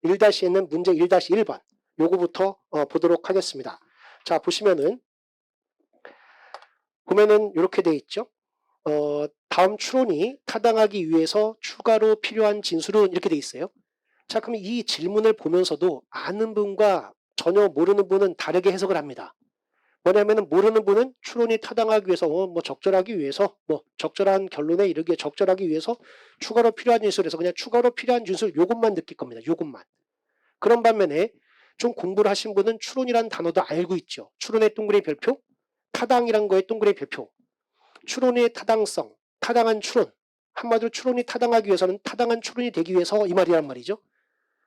1-N은 문제 1-1번 요거부터 보도록 하겠습니다. 자, 보면은 이렇게 돼 있죠. 다음 추론이 타당하기 위해서 추가로 필요한 진술은 이렇게 돼 있어요. 자, 그럼 이 질문을 보면서도 아는 분과 전혀 모르는 분은 다르게 해석을 합니다. 뭐냐면은 모르는 분은 추론이 타당하기 위해서 적절하기 위해서 적절한 결론에 이르기에 적절하기 위해서 추가로 필요한 진술에서 그냥 추가로 필요한 진술 요것만 느낄 겁니다. 요것만. 그런 반면에 좀 공부를 하신 분은 추론이라는 단어도 알고 있죠. 추론의 동그라미 별표, 타당이란 거의 동그라미 별표. 추론의 타당성, 타당한 추론. 한마디로 추론이 타당하기 위해서는 타당한 추론이 되기 위해서 이 말이란 말이죠.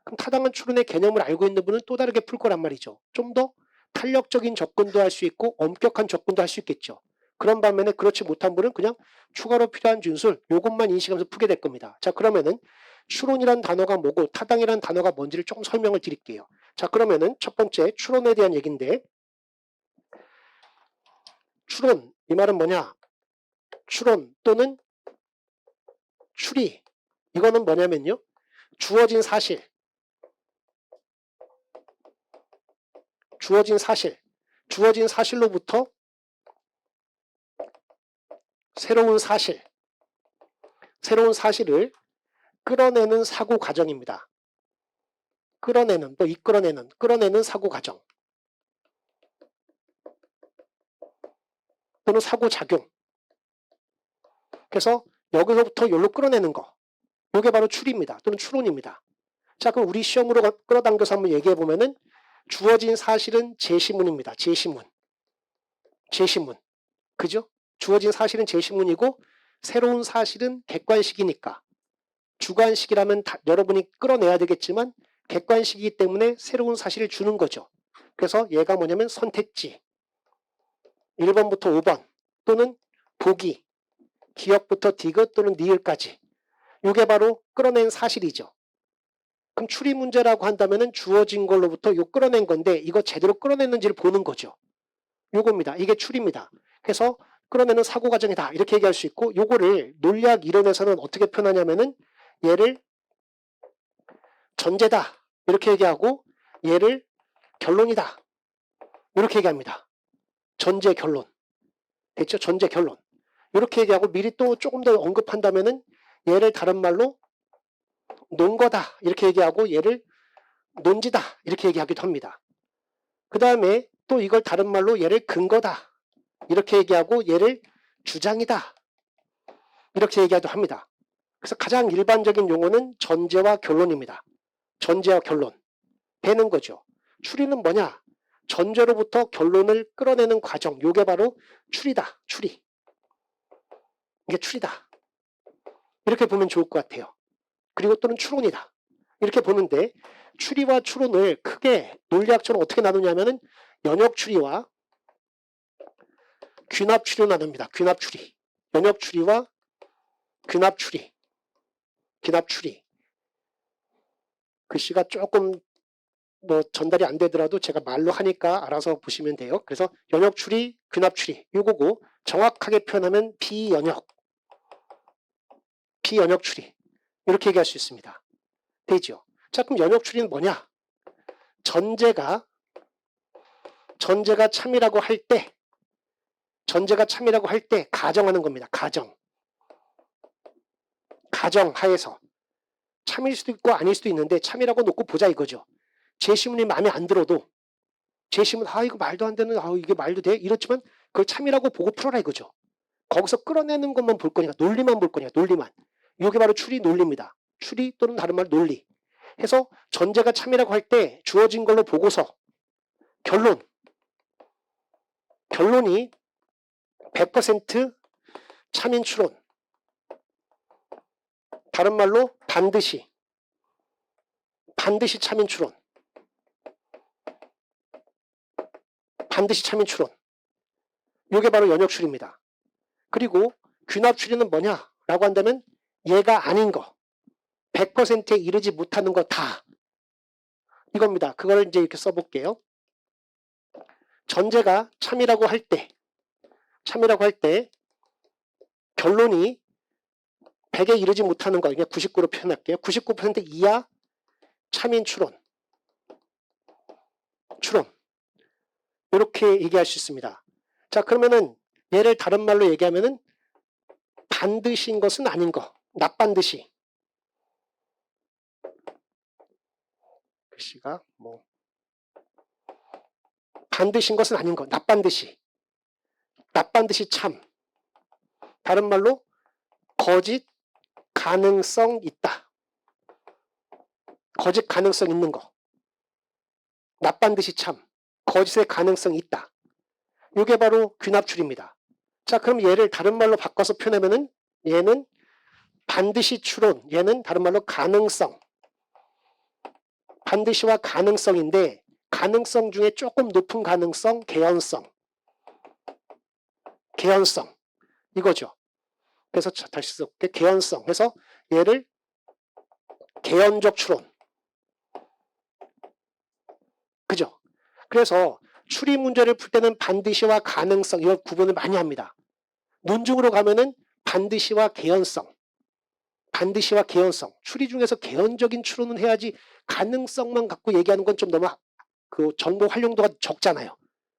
그럼 타당한 추론의 개념을 알고 있는 분은 또 다르게 풀 거란 말이죠. 좀 더 탄력적인 접근도 할 수 있고 엄격한 접근도 할 수 있겠죠. 그런 반면에 그렇지 못한 분은 그냥 추가로 필요한 진술 요것만 인식하면서 푸게 될 겁니다. 자, 그러면은 추론이란 단어가 뭐고 타당이란 단어가 뭔지를 조금 설명을 드릴게요. 자, 그러면은 첫 번째 추론에 대한 얘기인데, 추론 이 말은 뭐냐? 추론 또는 추리 이거는 뭐냐면요, 주어진 사실로부터 새로운 사실을 끌어내는 사고 과정입니다. 끌어내는 사고 과정 또는 사고 작용. 그래서 여기서부터 여기로 끌어내는 거, 이게 바로 추리입니다. 또는 추론입니다. 자, 그럼 우리 시험으로 끌어당겨서 한번 얘기해 보면은 주어진 사실은 제시문입니다. 제시문. 그죠? 주어진 사실은 제시문이고 새로운 사실은 객관식이니까, 주관식이라면 여러분이 끌어내야 되겠지만 객관식이기 때문에 새로운 사실을 주는 거죠. 그래서 얘가 뭐냐면 선택지 1번부터 5번 또는 보기, 기역부터 디귿 또는 니을까지, 이게 바로 끌어낸 사실이죠. 그럼 추리 문제라고 한다면은 주어진 걸로부터 요 끌어낸 건데 이거 제대로 끌어냈는지를 보는 거죠. 요겁니다. 이게 추리입니다. 그래서 끌어내는 사고 과정이다 이렇게 얘기할 수 있고, 요거를 논리학 이론에서는 어떻게 표현하냐면은 얘를 전제다 이렇게 얘기하고 얘를 결론이다 이렇게 얘기합니다. 전제 결론. 됐죠? 전제 결론. 이렇게 얘기하고 미리 또 조금 더 언급한다면은 얘를 다른 말로 논거다 이렇게 얘기하고 얘를 논지다 이렇게 얘기하기도 합니다. 그 다음에 또 이걸 다른 말로 얘를 근거다 이렇게 얘기하고 얘를 주장이다 이렇게 얘기하기도 합니다. 그래서 가장 일반적인 용어는 전제와 결론입니다. 전제와 결론 되는 거죠. 추리는 뭐냐? 전제로부터 결론을 끌어내는 과정, 이게 바로 추리다. 추리. 이게 추리다. 이렇게 보면 좋을 것 같아요. 그리고 또는 추론이다. 이렇게 보는데 추리와 추론을 크게 논리학적으로 어떻게 나누냐면은 연역추리와 귀납추리로 나눕니다. 귀납추리. 연역추리와 귀납추리. 글씨가 조금 전달이 안 되더라도 제가 말로 하니까 알아서 보시면 돼요. 그래서 연역추리, 귀납추리 요거고, 정확하게 표현하면 비연역추리 이렇게 얘기할 수 있습니다. 되죠? 자, 그럼 연역추리는 뭐냐? 전제가 참이라고 할 때 가정하는 겁니다. 가정하에서 참일 수도 있고 아닐 수도 있는데 참이라고 놓고 보자 이거죠. 제시문이 마음에 안 들어도 제시문 이거 말도 안 되는 이게 말도 돼? 이렇지만 그걸 참이라고 보고 풀어라 이거죠. 거기서 끌어내는 것만 볼 거니까, 논리만 볼 거니까, 논리만. 이게 바로 추리 논리입니다. 추리 또는 다른 말 논리. 해서 전제가 참이라고 할 때 주어진 걸로 보고서 결론이 100% 참인 추론. 다른 말로 반드시 참인 추론. 이게 바로 연역추리입니다. 그리고 귀납추리는 뭐냐라고 한다면 얘가 아닌 거, 100%에 이르지 못하는 거 다 이겁니다. 그걸 이제 이렇게 써볼게요. 전제가 참이라고 할 때 결론이 100에 이르지 못하는 거 그냥 99로 표현할게요. 99% 이하 참인 추론. 이렇게 얘기할 수 있습니다. 자, 그러면은 얘를 다른 말로 얘기하면은 반드시인 것은 아닌 거. 납반드시. 글씨가 뭐 반드시인 것은 아닌 거. 납반드시. 납반드시 참. 다른 말로 거짓 가능성 있다. 거짓 가능성 있는 거. 납반드시 참. 거짓의 가능성이 있다. 이게 바로 귀납출입니다. 자, 그럼 얘를 다른 말로 바꿔서 표현하면은 얘는 반드시 추론, 얘는 다른 말로 가능성. 반드시와 가능성인데 가능성 중에 조금 높은 가능성, 개연성. 개연성. 이거죠. 그래서 다시 써볼게. 개연성. 해서 얘를 개연적 추론. 그죠? 그래서 추리 문제를 풀 때는 반드시와 가능성 이걸 구분을 많이 합니다. 논증으로 가면은 반드시와 개연성. 반드시와 개연성. 추리 중에서 개연적인 추론은 해야지 가능성만 갖고 얘기하는 건 좀 너무 그 정보 활용도가 적잖아요.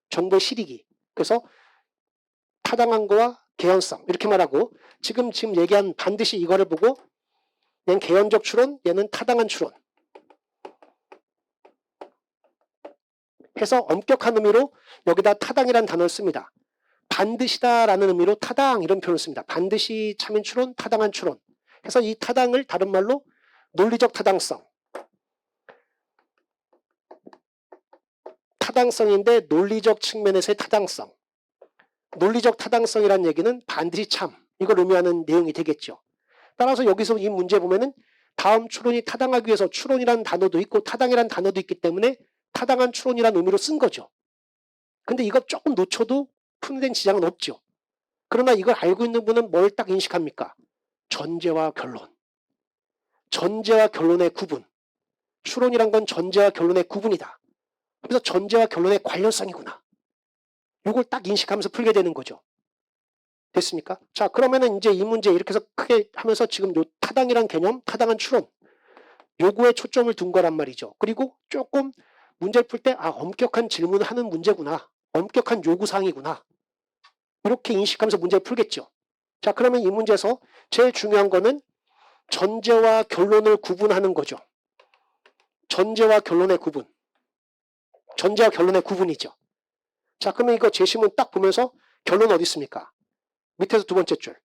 정보 실익이. 그래서 타당한 거와 개연성 이렇게 말하고 지금 얘기한 반드시 이거를 보고 얘는 개연적 추론, 얘는 타당한 추론. 해서 엄격한 의미로 여기다 타당이라는 단어를 씁니다. 반드시다라는 의미로 타당 이런 표현을 씁니다. 반드시 참인 추론, 타당한 추론. 해서 이 타당을 다른 말로 논리적 타당성. 타당성인데 논리적 측면에서의 타당성. 논리적 타당성이라는 얘기는 반드시 참. 이걸 의미하는 내용이 되겠죠. 따라서 여기서 이 문제 보면은 다음 추론이 타당하기 위해서 추론이라는 단어도 있고 타당이라는 단어도 있기 때문에 타당한 추론이라는 의미로 쓴 거죠. 근데 이거 조금 놓쳐도 푸는 지장은 없죠. 그러나 이걸 알고 있는 분은 뭘 딱 인식합니까? 전제와 결론. 전제와 결론의 구분. 추론이란 건 전제와 결론의 구분이다. 그래서 전제와 결론의 관련성이구나. 이걸 딱 인식하면서 풀게 되는 거죠. 됐습니까? 자, 그러면은 이제 이 문제 이렇게 해서 크게 하면서 지금 요 타당이란 개념, 타당한 추론, 요거에 초점을 둔 거란 말이죠. 그리고 조금 문제를 풀 때, 엄격한 질문을 하는 문제구나. 엄격한 요구사항이구나. 이렇게 인식하면서 문제를 풀겠죠. 자, 그러면 이 문제에서 제일 중요한 거는 전제와 결론을 구분하는 거죠. 전제와 결론의 구분. 전제와 결론의 구분이죠. 자, 그러면 이거 제시문 딱 보면서 결론 어디 있습니까? 밑에서 두 번째 줄.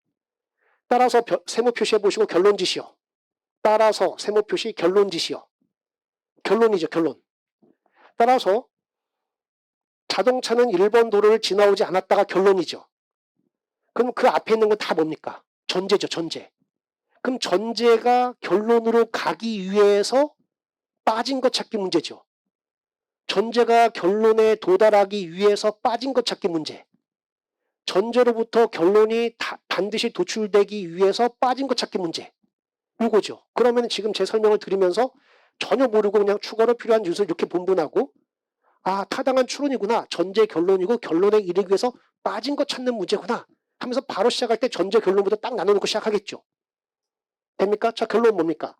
따라서 세모 표시해 보시고 결론 지시오. 따라서 세모 표시 결론 지시오. 결론이죠, 결론. 따라서 자동차는 1번 도로를 지나오지 않았다가 결론이죠. 그럼 그 앞에 있는 건 다 뭡니까? 전제죠, 전제. 그럼 전제가 결론으로 가기 위해서 빠진 것 찾기 문제죠. 전제가 결론에 도달하기 위해서 빠진 것 찾기 문제. 전제로부터 결론이 반드시 도출되기 위해서 빠진 것 찾기 문제. 이거죠. 그러면 지금 제 설명을 들으면서 전혀 모르고 그냥 추가로 필요한 뉴스를 이렇게 분분하고 타당한 추론이구나. 전제 결론이고 결론에 이르기 위해서 빠진 것 찾는 문제구나. 하면서 바로 시작할 때 전제 결론부터 딱 나눠놓고 시작하겠죠. 됩니까? 자, 결론 뭡니까?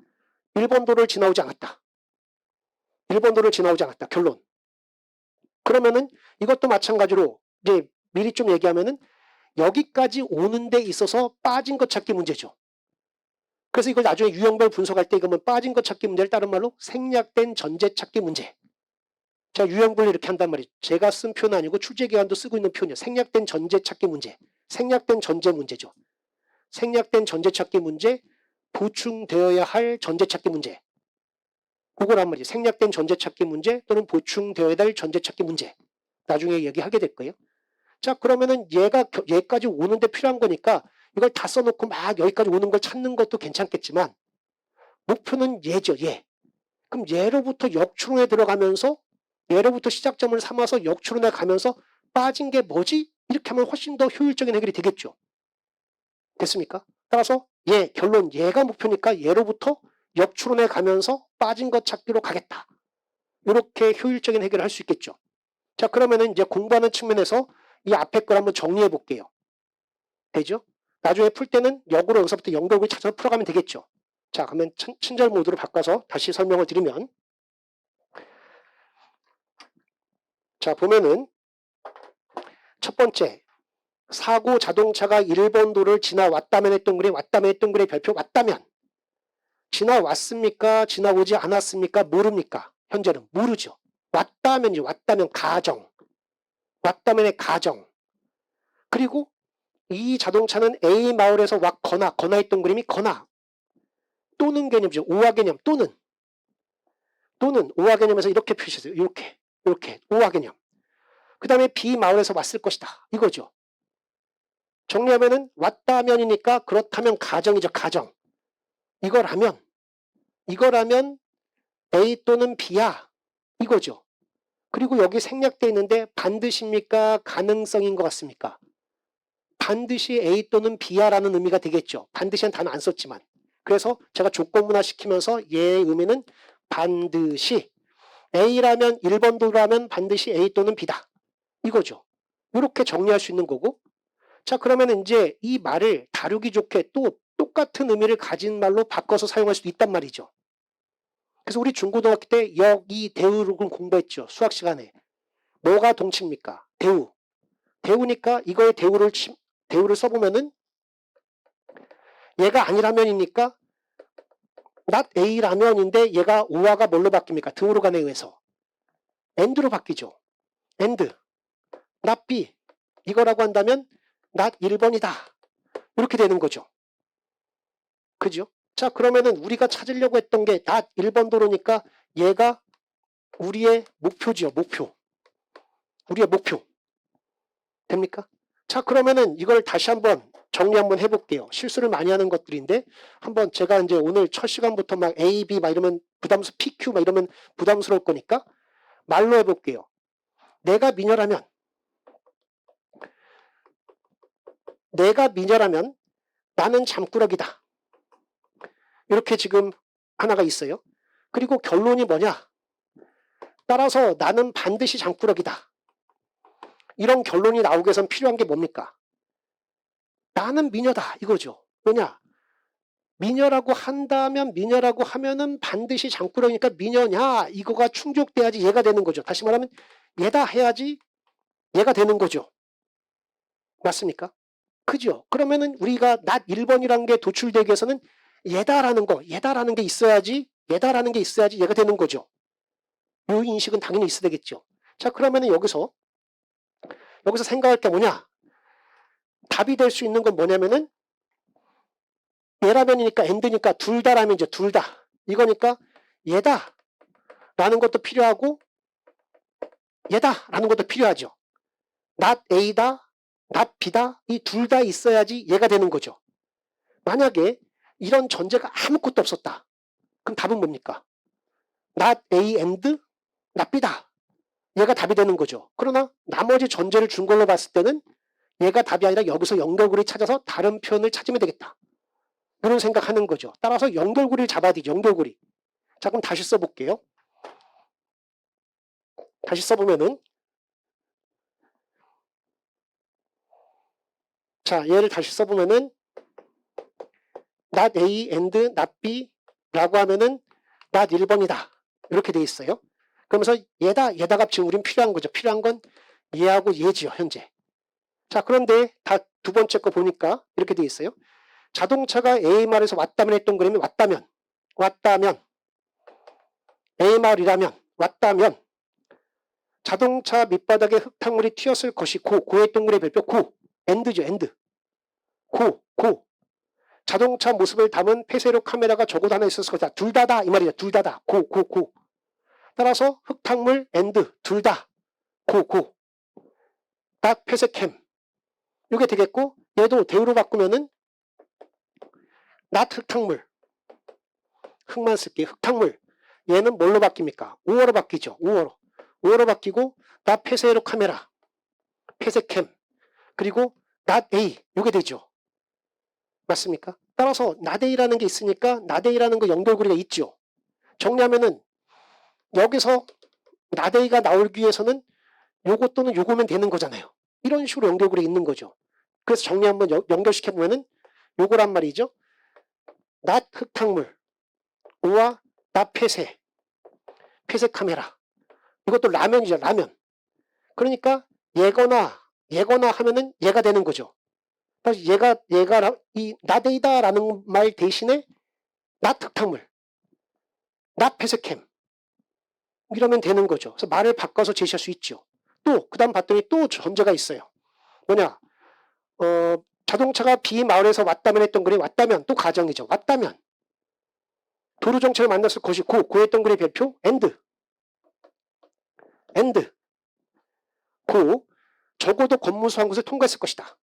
1번 도를 지나오지 않았다. 1번 도를 지나오지 않았다. 결론. 그러면은 이것도 마찬가지로 이제 미리 좀 얘기하면은 여기까지 오는 데 있어서 빠진 것 찾기 문제죠. 그래서 이걸 나중에 유형별 분석할 때 이거면 빠진 것 찾기 문제를 다른 말로 생략된 전제 찾기 문제. 자, 유형별 이렇게 한단 말이죠. 제가 쓴 표현 아니고 출제기관도 쓰고 있는 표현이에요. 생략된 전제 찾기 문제. 생략된 전제 문제죠. 생략된 전제 찾기 문제, 보충되어야 할 전제 찾기 문제. 그거란 말이죠. 생략된 전제 찾기 문제 또는 보충되어야 할 전제 찾기 문제. 나중에 얘기하게 될 거예요. 자, 그러면은 얘까지 오는데 필요한 거니까 이걸 다 써놓고 막 여기까지 오는 걸 찾는 것도 괜찮겠지만 목표는 얘죠, 얘. 그럼 얘로부터 역추론에 들어가면서 얘로부터 시작점을 삼아서 역추론에 가면서 빠진 게 뭐지? 이렇게 하면 훨씬 더 효율적인 해결이 되겠죠. 됐습니까? 따라서 결론 얘가 목표니까 얘로부터 역추론에 가면서 빠진 것 찾기로 가겠다. 이렇게 효율적인 해결을 할 수 있겠죠. 자, 그러면은 이제 공부하는 측면에서 이 앞에 걸 한번 정리해 볼게요. 되죠? 나중에 풀 때는 역으로 여기서부터 연결고리 찾아서 풀어가면 되겠죠. 자, 그러면 친절 모드로 바꿔서 다시 설명을 드리면, 자, 보면은 첫 번째, 사고 자동차가 1번 도를 지나왔다면 했던 글에 왔다면 했던 글의 별표 왔다면, 지나왔습니까? 지나오지 않았습니까? 모릅니까? 현재는 모르죠. 왔다면이죠. 왔다면 가정. 왔다면의 가정. 그리고 이 자동차는 A 마을에서 왔거나, 거나 했던 그림이 거나, 또는 개념이죠. 오화 개념, 또는 오화 개념에서 이렇게 표시했어요. 이렇게 오화 개념. 그 다음에 B 마을에서 왔을 것이다. 이거죠. 정리하면은 왔다면이니까 그렇다면 가정이죠. 가정. 이거라면 A 또는 B야. 이거죠. 그리고 여기 생략되어 있는데 반드시입니까? 가능성인 것 같습니까? 반드시 A 또는 B야라는 의미가 되겠죠. 반드시는 단어 안 썼지만. 그래서 제가 조건문화 시키면서 얘의 의미는 반드시 A라면 1번 도라면 반드시 A 또는 B다. 이거죠. 이렇게 정리할 수 있는 거고. 자, 그러면 이제 이 말을 다루기 좋게 또 똑같은 의미를 가진 말로 바꿔서 사용할 수도 있단 말이죠. 그래서 우리 중고등학교 때 역, 이, 대우를 공부했죠. 수학 시간에. 뭐가 동치입니까? 대우. 대우니까 이거의 대우를 써보면은 얘가 아니라면이니까 not A라면인데 얘가 오화가 뭘로 바뀝니까? 등호로간에 의해서. and로 바뀌죠. and. not B. 이거라고 한다면 not 1번이다. 이렇게 되는 거죠. 그죠? 자, 그러면은 우리가 찾으려고 했던 게 not 1번 도로니까 얘가 우리의 목표지요. 목표. 우리의 목표. 됩니까? 자, 그러면은 이걸 다시 한번 정리 한번 해볼게요. 실수를 많이 하는 것들인데 한번 제가 이제 오늘 첫 시간부터 막 A, B 막 이러면 PQ 막 이러면 부담스러울 거니까 말로 해볼게요. 내가 미녀라면 나는 잠꾸러기다. 이렇게 지금 하나가 있어요. 그리고 결론이 뭐냐? 따라서 나는 반드시 잠꾸러기다. 이런 결론이 나오기 위해선 필요한 게 뭡니까? 나는 미녀다 이거죠. 왜냐? 미녀라고 하면은 반드시 잠꾸러기니까 미녀냐 이거가 충족돼야지 얘가 되는 거죠. 다시 말하면 얘다 해야지 얘가 되는 거죠. 맞습니까? 그죠? 그러면은 우리가 not 1번이라는 게 도출되기 위해서는 얘다라는 게 있어야지 얘가 되는 거죠. 이 인식은 당연히 있어야 되겠죠. 자, 그러면은 여기서 생각할 게 뭐냐? 답이 될 수 있는 건 뭐냐면은 얘라면이니까 and니까 둘 다라면이죠. 둘 다. 이거니까 얘다 라는 것도 필요하고 얘다 라는 것도 필요하죠. not A다, not B다 이 둘 다 있어야지 얘가 되는 거죠. 만약에 이런 전제가 아무것도 없었다. 그럼 답은 뭡니까? not A and not B다. 얘가 답이 되는 거죠. 그러나 나머지 전제를 준 걸로 봤을 때는 얘가 답이 아니라 여기서 연결고리 찾아서 다른 표현을 찾으면 되겠다. 이런 생각하는 거죠. 따라서 연결고리를 잡아야 되죠. 연결고리. 자, 그럼 다시 써볼게요. 다시 써보면은 자, 얘를 다시 써보면은 not A and not B 라고 하면은 not 1번이다. 이렇게 돼 있어요. 그러면서 얘다가 지금 우린 필요한 거죠. 필요한 건 얘하고 얘지요. 현재. 자, 그런데 다 두 번째 거 보니까 이렇게 돼 있어요. 자동차가 A 마을에서 왔다면 했던 그림이 왔다면 A 마을이라면 왔다면 자동차 밑바닥에 흙탕물이 튀었을 것이고 고했던 글의 별표 고 end죠. end. 고 자동차 모습을 담은 폐쇄로 카메라가 적어도 하나 있었을 것이다. 둘 다다 이 말이죠. 둘 다다. 고 따라서 흙탕물 and 둘 다 고 딱 폐쇄캠 이게 되겠고 얘도 대우로 바꾸면은 not 흙탕물 흙만 쓸게 흙탕물 얘는 뭘로 바뀝니까? 5어로 바뀌죠. 5어로 바뀌고 not 폐쇄로 카메라 폐쇄캠 그리고 not A 이게 되죠. 맞습니까? 따라서 not A라는 게 있으니까 not A라는 거 연결고리가 있죠. 정리하면은 여기서 not A가 나오기 위해서는 요거 또는 요거면 되는 거잖아요. 이런 식으로 연결고리 있는 거죠. 그래서 정리 한번 연결시켜 보면은 요거란 말이죠. 낫 흙탕물, 오와 낫 폐쇄, 폐쇄 카메라. 이것도 라면이죠, 라면. 그러니까 얘거나 하면은 얘가 되는 거죠. 그래서 얘가 이 나데이다라는 말 대신에 낫 흙탕물, 낫 폐쇄캠 이러면 되는 거죠. 그래서 말을 바꿔서 제시할 수 있죠. 또 그다음 봤더니 또 전제가 있어요. 뭐냐? 자동차가 B 마을에서 왔다면 했던 글이 왔다면 또 가정이죠. 왔다면 도로 정체를 만났을 것이 고했던 글의 별표 and 고 적어도 검문소 한 곳을 통과했을 것이다.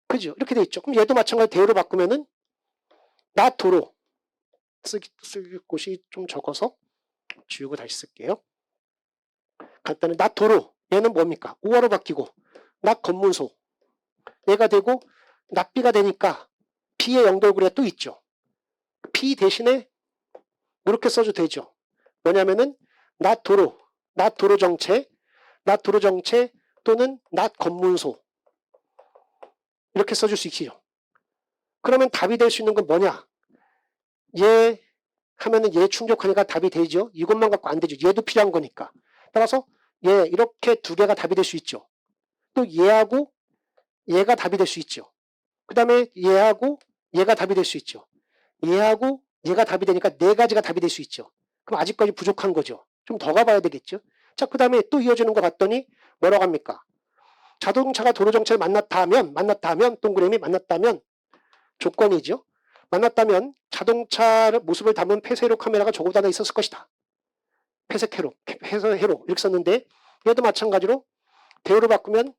그죠? 이렇게 돼 있죠. 그럼 얘도 마찬가지로 대우로 바꾸면은 나 도로 쓸 곳이 좀 적어서 지우고 다시 쓸게요. 간단히 나 도로 얘는 뭡니까? 오화로 바뀌고 나 검문소 얘가 되고 납비가 되니까 B의 연결고리가 또 있죠. B 대신에 이렇게 써도 되죠. 뭐냐면은 나 도로 정체 또는 나 검문소 이렇게 써줄 수 있죠. 그러면 답이 될 수 있는 건 뭐냐? 얘 하면은 얘 충족하니까 답이 되죠. 이것만 갖고 안 되죠. 얘도 필요한 거니까. 따라서 얘 이렇게 두 개가 답이 될 수 있죠. 또 얘하고 얘가 답이 될 수 있죠. 그 다음에 얘하고 얘가 답이 될 수 있죠. 얘하고 얘가 답이 되니까 네 가지가 답이 될 수 있죠. 그럼 아직까지 부족한 거죠. 좀 더 가봐야 되겠죠. 자, 그 다음에 또 이어지는 거 봤더니 뭐라고 합니까? 자동차가 도로 정체를 만났다면 동그라미 만났다면 조건이죠. 만났다면 자동차를 모습을 담은 폐쇄로 카메라가 적어도 하나 있었을 것이다. 폐쇄회로 이렇게 썼는데 얘도 마찬가지로 대우로 바꾸면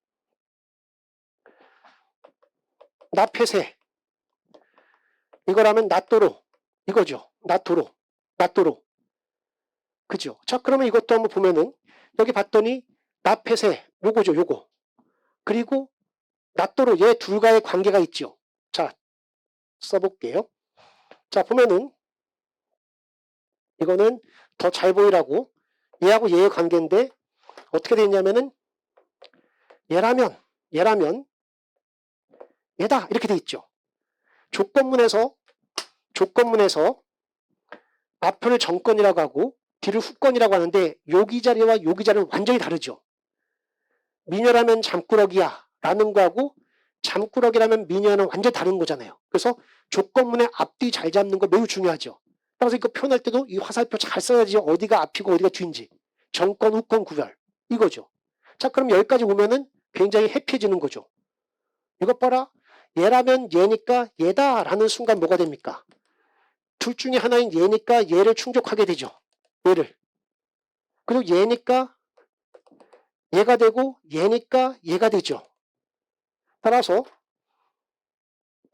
나 폐쇄 이거라면 낫도로 이거죠. 낫도로 그죠? 자, 그러면 이것도 한번 보면은 여기 봤더니 나 폐쇄 요거죠. 요거 그리고 낫도로 얘 둘과의 관계가 있죠. 자, 써볼게요. 자, 보면은 이거는 더 잘 보이라고 얘하고 얘의 관계인데 어떻게 되어 있냐면은 얘라면 얘다 이렇게 돼 있죠. 조건문에서 앞을 정건이라고 하고 뒤를 후건이라고 하는데 여기 자리와 여기 자리는 완전히 다르죠. 미녀라면 잠꾸러기야 라는 거하고 잠꾸러기라면 미녀는 완전히 다른 거잖아요. 그래서 조건문의 앞뒤 잘 잡는 거 매우 중요하죠. 따라서 이거 표현할 때도 이 화살표 잘 써야지 어디가 앞이고 어디가 뒤인지 정건 후건 구별 이거죠. 자, 그럼 여기까지 보면은 굉장히 해피해지는 거죠. 이것 봐라. 얘라면 얘니까 얘다라는 순간 뭐가 됩니까? 둘 중에 하나인 얘니까 얘를 충족하게 되죠. 얘를. 그리고 얘니까 얘가 되고 얘니까 얘가 되죠. 따라서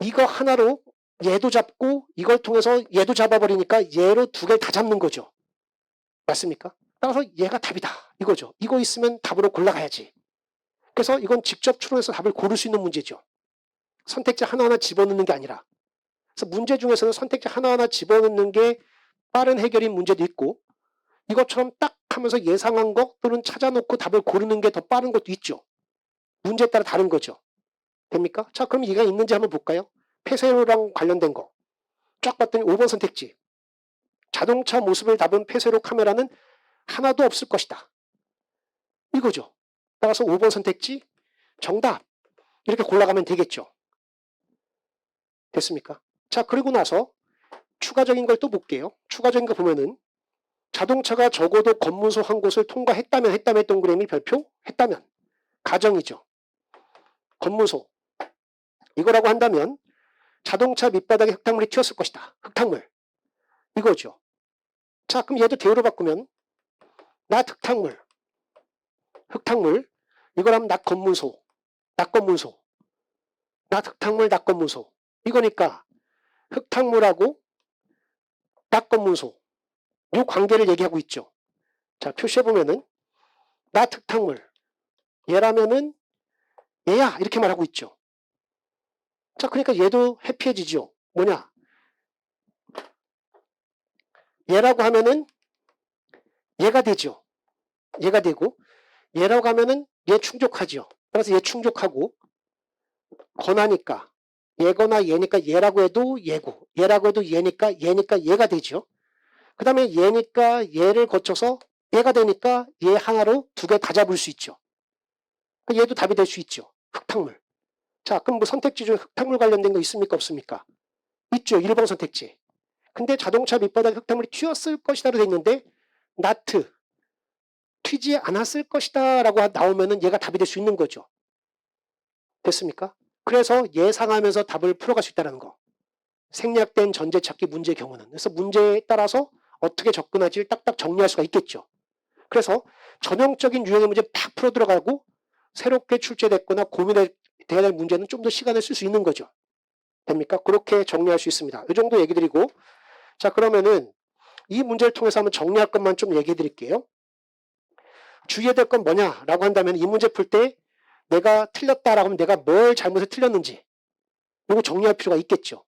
이거 하나로 얘도 잡고 이걸 통해서 얘도 잡아버리니까 얘로 두 개를 다 잡는 거죠. 맞습니까? 따라서 얘가 답이다. 이거죠. 이거 있으면 답으로 골라가야지. 그래서 이건 직접 추론해서 답을 고를 수 있는 문제죠. 선택지 하나하나 집어넣는 게 아니라. 그래서 문제 중에서는 선택지 하나하나 집어넣는 게 빠른 해결인 문제도 있고 이것처럼 딱 하면서 예상한 거 또는 찾아놓고 답을 고르는 게 더 빠른 것도 있죠. 문제에 따라 다른 거죠. 됩니까? 자, 그럼 얘가 있는지 한번 볼까요? 폐쇄로랑 관련된 거. 쫙 봤더니 5번 선택지. 자동차 모습을 담은 폐쇄로 카메라는 하나도 없을 것이다. 이거죠. 따라서 5번 선택지 정답. 이렇게 골라가면 되겠죠. 됐습니까? 자, 그리고 나서 추가적인 걸 또 볼게요. 추가적인 거 보면은 자동차가 적어도 검문소 한 곳을 통과했다면 동그라미 별표 했다면 가정이죠. 검문소 이거라고 한다면 자동차 밑바닥에 흙탕물이 튀었을 것이다. 흙탕물 이거죠. 자, 그럼 얘도 대우로 바꾸면 나 흙탕물 이거라면 나 검문소 나 흙탕물 나 검문소 이거니까 흙탕물하고 나 검문소 이 관계를 얘기하고 있죠. 자, 표시해보면은 나 흙탕물 얘라면은 얘야 이렇게 말하고 있죠. 자, 그러니까 얘도 해피해지죠. 뭐냐? 얘라고 하면은 얘가 되죠. 얘가 되고 얘라고 하면은 얘 충족하죠. 그래서 얘 충족하고 건하니까 얘거나 얘니까 얘라고 해도 얘고 얘라고 해도 얘니까 얘가 되죠. 그 다음에 얘니까 얘를 거쳐서 얘가 되니까 얘 하나로 두 개 다 잡을 수 있죠. 얘도 답이 될 수 있죠. 흙탕물. 자, 그럼 뭐 선택지 중에 흙탕물 관련된 거 있습니까? 없습니까? 있죠. 1번 선택지. 근데 자동차 밑바닥에 흙탕물이 튀었을 것이다로 돼 있는데 나트 튀지 않았을 것이다 라고 나오면은 얘가 답이 될 수 있는 거죠. 됐습니까? 그래서 예상하면서 답을 풀어갈 수 있다는 거. 생략된 전제 찾기 문제의 경우는. 그래서 문제에 따라서 어떻게 접근할지를 딱딱 정리할 수가 있겠죠. 그래서 전형적인 유형의 문제 팍 풀어 들어가고 새롭게 출제됐거나 고민해야 될 문제는 좀 더 시간을 쓸 수 있는 거죠. 됩니까? 그렇게 정리할 수 있습니다. 이 정도 얘기 드리고, 자, 그러면은 이 문제를 통해서 한번 정리할 것만 좀 얘기해 드릴게요. 주의해야 될 건 뭐냐라고 한다면 이 문제 풀 때 내가 틀렸다라고 하면 내가 뭘 잘못해 틀렸는지 이거 정리할 필요가 있겠죠.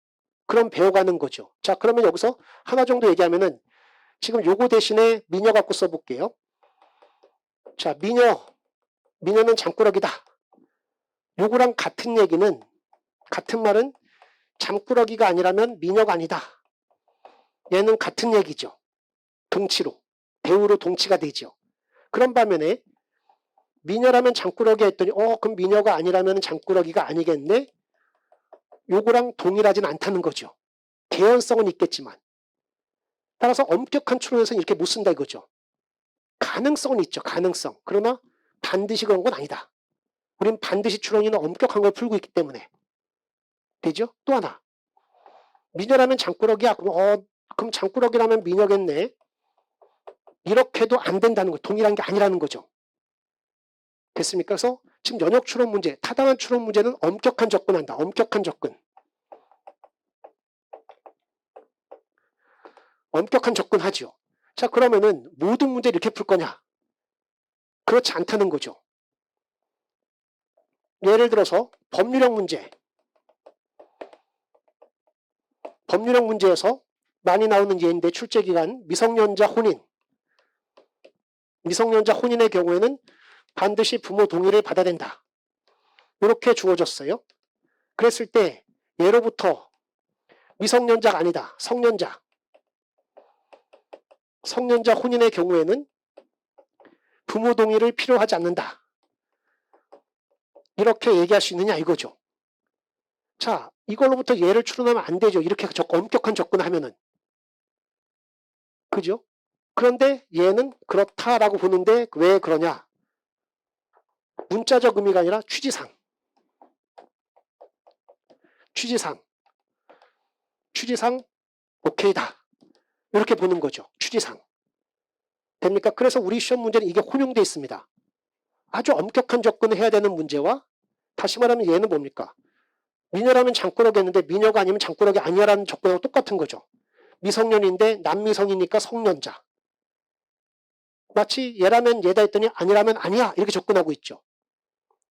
그럼 배워가는 거죠. 자, 그러면 여기서 하나 정도 얘기하면은 지금 요거 대신에 미녀 갖고 써볼게요. 자, 미녀는 잠꾸러기다. 요거랑 같은 얘기는, 같은 말은 잠꾸러기가 아니라면 미녀가 아니다. 얘는 같은 얘기죠. 동치로. 배우로 동치가 되죠. 그런 반면에 미녀라면 잠꾸러기 했더니 그럼 미녀가 아니라면 잠꾸러기가 아니겠네? 요거랑 동일하진 않다는 거죠. 개연성은 있겠지만. 따라서 엄격한 추론에서는 이렇게 못 쓴다 이거죠. 가능성은 있죠. 가능성. 그러나 반드시 그런 건 아니다. 우린 반드시 추론이나 엄격한 걸 풀고 있기 때문에. 되죠? 또 하나. 미녀라면 잠꾸러기야. 그럼 잠꾸러기라면 미녀겠네. 이렇게도 안 된다는 거. 동일한 게 아니라는 거죠. 됐습니까? 그래서 지금 연역 추론 문제, 타당한 추론 문제는 엄격한 접근한다. 엄격한 접근. 엄격한 접근하죠. 자, 그러면은 모든 문제 이렇게 풀 거냐? 그렇지 않다는 거죠. 예를 들어서 법률형 문제. 법률형 문제에서 많이 나오는 예인데 출제기간 미성년자 혼인. 미성년자 혼인의 경우에는 반드시 부모 동의를 받아야 된다. 이렇게 주어졌어요. 그랬을 때 예로부터 미성년자가 아니다. 성년자. 성년자 혼인의 경우에는 부모 동의를 필요하지 않는다. 이렇게 얘기할 수 있느냐 이거죠. 자, 이걸로부터 예를 추론하면 안 되죠. 이렇게 엄격한 접근을 하면은. 그죠? 그런데 얘는 그렇다라고 보는데 왜 그러냐? 문자적 의미가 아니라 취지상. 취지상 오케이다. 이렇게 보는 거죠. 취지상. 됩니까? 그래서 우리 시험 문제는 이게 혼용되어 있습니다. 아주 엄격한 접근을 해야 되는 문제와 다시 말하면 얘는 뭡니까? 미녀라면 잠꾸러기 했는데 미녀가 아니면 잠꾸러기 아니야라는 접근하고 똑같은 거죠. 미성년인데 남미성이니까 성년자. 마치 얘라면 얘다 했더니 아니라면 아니야 이렇게 접근하고 있죠.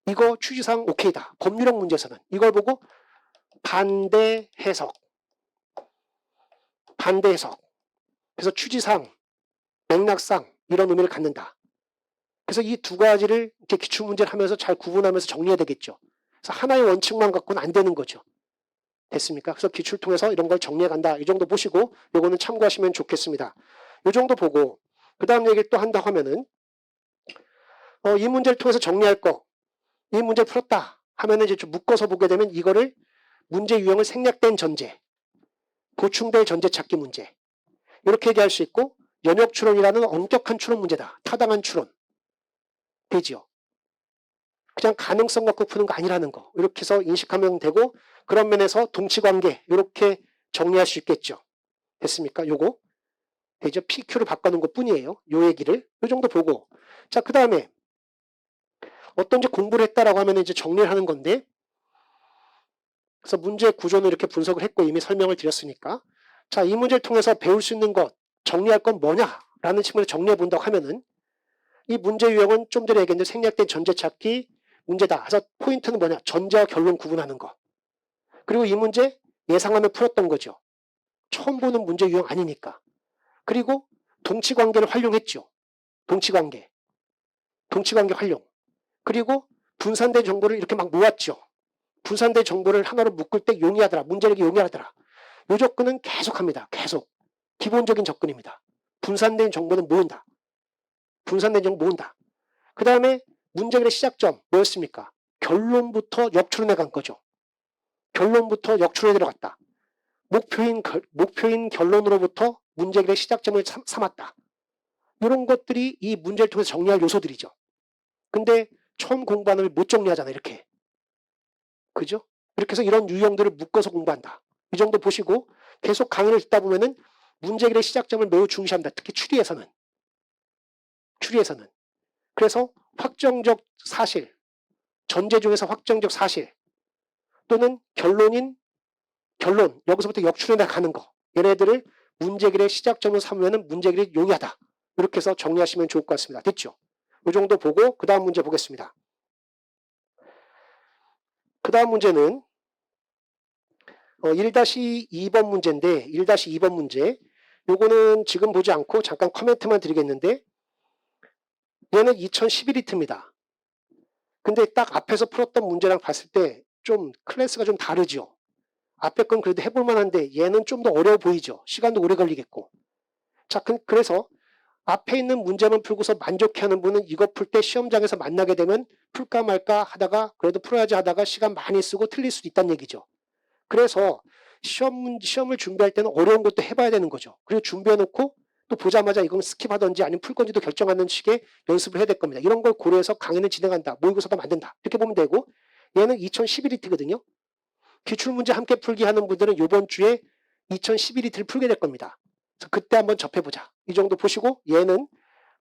이거 취지상 오케이다. 법률형 문제에서는 이걸 보고 반대 해석. 그래서 취지상, 맥락상 이런 의미를 갖는다. 그래서 이 두 가지를 이렇게 기출문제를 하면서 잘 구분하면서 정리해야 되겠죠. 그래서 하나의 원칙만 갖고는 안 되는 거죠. 됐습니까? 그래서 기출 통해서 이런 걸 정리해 간다. 이 정도 보시고 요거는 참고하시면 좋겠습니다. 이 정도 보고 그 다음 얘기를 또 한다고 하면은 이 문제를 통해서 정리할 거, 이 문제 풀었다 하면은 이제 좀 묶어서 보게 되면 이거를 문제 유형을 생략된 전제, 보충될 전제 찾기 문제 이렇게 얘기할 수 있고 연역 추론이라는 엄격한 추론 문제다. 타당한 추론 되지요. 그냥 가능성 갖고 푸는 거 아니라는 거 이렇게 해서 인식하면 되고 그런 면에서 동치관계 이렇게 정리할 수 있겠죠. 됐습니까? 요거 되죠. PQ를 바꿔놓은 것 뿐이에요. 요 얘기를 요 정도 보고 자, 그 다음에 어떤 이제 공부를 했다라고 하면 이제 정리를 하는 건데 그래서 문제 구조는 이렇게 분석을 했고 이미 설명을 드렸으니까 자, 이 문제를 통해서 배울 수 있는 것 정리할 건 뭐냐라는 측면에서 정리해 본다고 하면은 이 문제 유형은 좀 전에 얘기했는데 생략된 전제 찾기 문제다. 그래서 포인트는 뭐냐? 전제와 결론 구분하는 거. 그리고 이 문제 예상하면 풀었던 거죠. 처음 보는 문제 유형 아니니까. 그리고 동치관계를 활용했죠. 동치관계 활용. 그리고 분산된 정보를 이렇게 막 모았죠. 분산된 정보를 하나로 묶을 때 용이하더라. 문제력이 용이하더라. 이 접근은 계속합니다. 계속. 기본적인 접근입니다. 분산된 정보는 모은다. 분산된 정보 모은다. 그 다음에 문제결의 시작점 뭐였습니까? 결론부터 역추론해 간 거죠. 결론부터 역추론에 들어갔다. 목표인 결론으로부터 문제결의 시작점을 삼았다. 이런 것들이 이 문제를 통해서 정리할 요소들이죠. 근데 처음 공부하는 걸 못 정리하잖아, 이렇게. 그죠? 이렇게 해서 이런 유형들을 묶어서 공부한다. 이 정도 보시고 계속 강의를 듣다 보면은 문제결의 시작점을 매우 중시합니다. 특히 추리에서는. 추리에서는. 그래서 확정적 사실, 전제 중에서 확정적 사실, 또는 결론, 여기서부터 역추론에 가는 거. 얘네들을 문제결의 시작점으로 삼으면 문제결이 용이하다. 이렇게 해서 정리하시면 좋을 것 같습니다. 됐죠? 이 정도 보고 그 다음 문제 보겠습니다. 그 다음 문제는 1-2번 문제인데 1-2번 문제 요거는 지금 보지 않고 잠깐 코멘트만 드리겠는데 얘는 2011히트입니다. 근데 딱 앞에서 풀었던 문제랑 봤을 때 좀 클래스가 좀 다르죠. 앞에 건 그래도 해볼 만한데 얘는 좀 더 어려워 보이죠. 시간도 오래 걸리겠고. 자, 그래서 앞에 있는 문제만 풀고서 만족해하는 분은 이거 풀 때 시험장에서 만나게 되면 풀까 말까 하다가 그래도 풀어야지 하다가 시간 많이 쓰고 틀릴 수도 있다는 얘기죠. 그래서 시험을 준비할 때는 어려운 것도 해봐야 되는 거죠. 그리고 준비해놓고 또 보자마자 이건 스킵하든지 아니면 풀 건지도 결정하는 식의 연습을 해야 될 겁니다. 이런 걸 고려해서 강의는 진행한다. 모의고사도 만든다. 이렇게 보면 되고 얘는 2011히트거든요. 기출문제 함께 풀기 하는 분들은 이번 주에 2011히트를 풀게 될 겁니다. 그래서 그때 한번 접해보자. 이 정도 보시고 얘는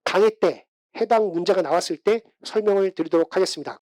강의 때 해당 문제가 나왔을 때 설명을 드리도록 하겠습니다.